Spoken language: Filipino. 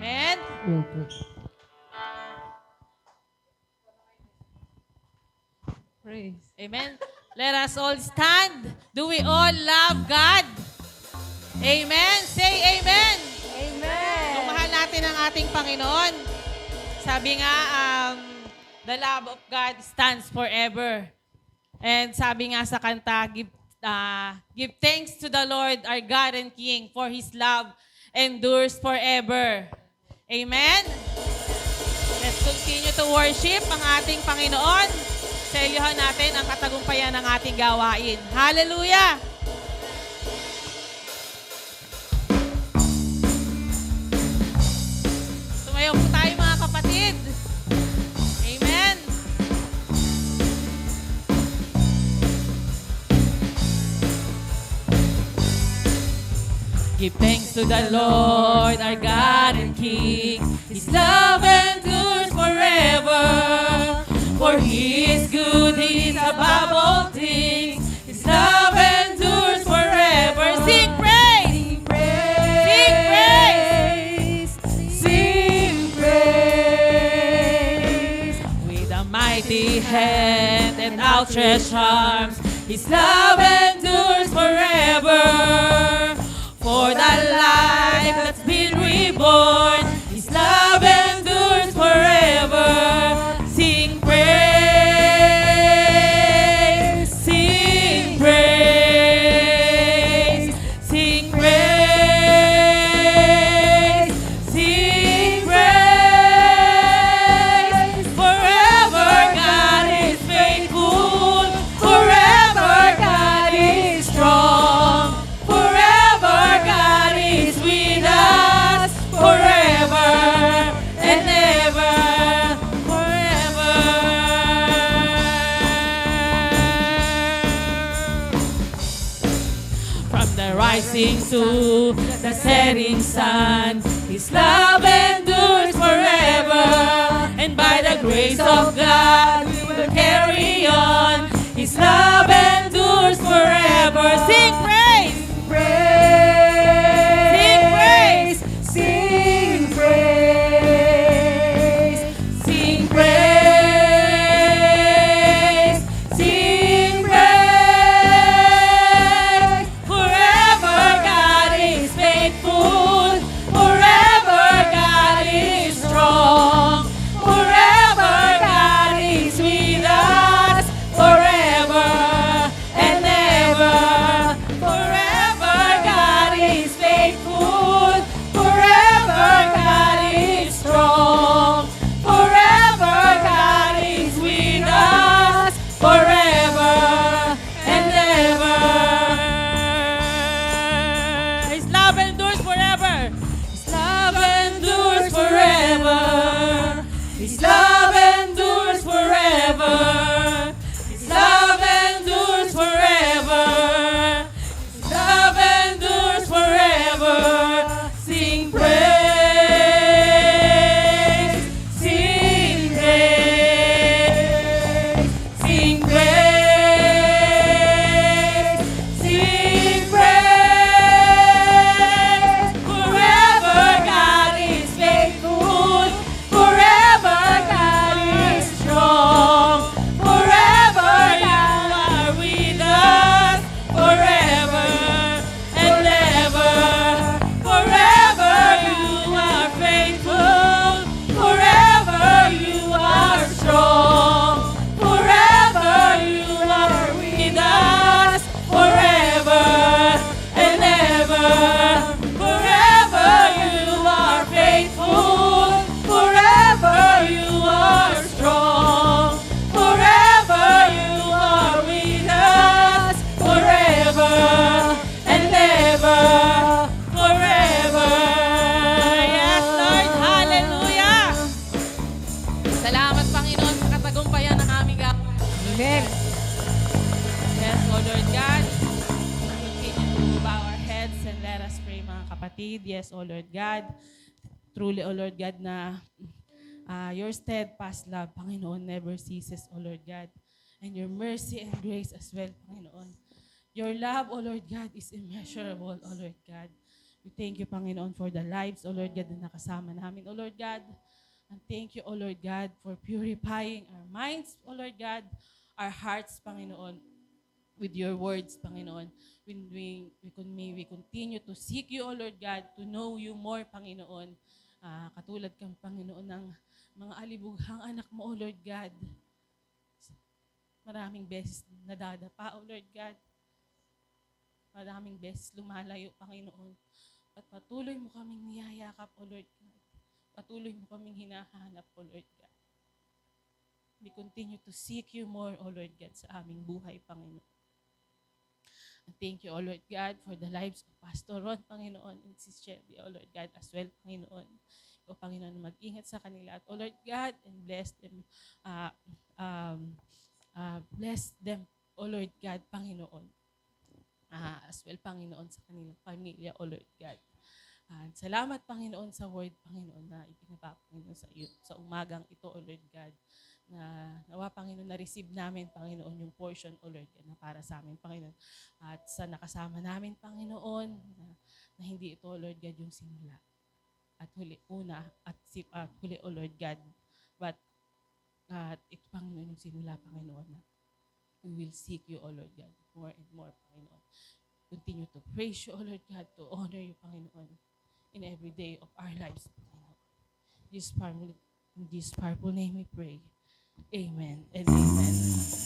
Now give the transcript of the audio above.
Amen? Praise. Amen. Let us all stand. Do we all love God? Amen. Say amen. Amen. Kung mahal natin ang ating Panginoon, sabi nga, the love of God stands forever. And sabi nga sa kanta, give thanks to the Lord, our God and King, for His love endures forever. Amen? Let's continue to worship ang ating Panginoon. Selyohan natin ang katagumpayan ng ating gawain. Hallelujah! Sumayaw po tayo mga kapatid. Amen. Give thanks to the Lord, our God and King. His love endures forever. For He is good, He is above all things. His love endures forever. Sing praise! Sing praise! Sing praise. With a mighty hand and outstretched arms, His love endures forever. For the life that's been reborn, His love endures forever. Sing praise, sing praise, sing praise, sing praise. Forever God is faithful, forever God is strong, forever God is with us, forever and ever, forever. From the rising to the setting sun, His love endures forever. And by the grace of God, we will carry on. His love endures forever. Sing praise! Praise. Sing praise. Sing praise! Sing praise! Forever God is faithful, forever God is strong, forever God is with us, forever and ever. Forever God is faithful, forever God is strong, forever God is with us, forever and ever. His love endures forever. His love endures forever. His love endures forever. His love endures forever. His love endures forever. Sing praise. Sing praise. Sing praise. Sing praise. Forever God is faithful. Forever God is strong. Forever you are with us. Forever and ever. Forever you are faithful. Forever you are strong. Forever you are with us. Forever and ever. Forever you are faithful. Forever you are strong. Forever you are with us. Forever and ever. Forever. Yes, Lord. Hallelujah. Salamat, Panginoon, sa katagumpayan ng aming gawain. Amen. Yes, O Lord God. Continue to bow our heads and let us pray, mga kapatid. Yes, O Lord God. Truly, O Lord God, na your steadfast love, Panginoon, never ceases, O Lord God. And your mercy and grace as well, Panginoon. Your love, O Lord God, is immeasurable, O Lord God. We thank you, Panginoon, for the lives, O Lord God, na nakasama namin, O Lord God. And thank you, O Lord God, for purifying our minds, O Lord God, our hearts, Panginoon, with your words, Panginoon. When may we continue to seek you, O Lord God, to know you more, Panginoon. Katulad kang, Panginoon, ng mga alibughang anak mo, O Lord God. Maraming beses nadadapa, O Lord God. Maraming beses lumalayo, Panginoon. At patuloy mo kaming niyayakap, O Lord God. Patuloy mo kaming hinahanap, O Lord God. We continue to seek you more, O Lord God, sa aming buhay, Panginoon. And thank you, O Lord God, for the lives of Pastor Ron, Panginoon, and Sis Shelby, O Lord God, as well, Panginoon. O Panginoon, mag-ingat sa kanila. At O Lord God, and bless them, O Lord God, Panginoon. As well, Panginoon, sa kanilang pamilya, O Lord God. At salamat, Panginoon, sa word, Panginoon, na ipinababa, Panginoon, sa iyo, sa umagang ito, O Lord God, na nawa, Panginoon, na-receive namin, Panginoon, yung portion, O Lord God, na para sa amin, Panginoon. At sa nakasama namin, Panginoon, na hindi ito, O Lord God, yung simula. At huli, huli, O Lord God, but at ito, Panginoon, yung simula, Panginoon, na we will seek you, O Lord God, more and more, Panginoon. Continue to praise you, O Lord God, to honor you, Panginoon, in every day of our lives, Panginoon. In this powerful name we pray. Amen and amen.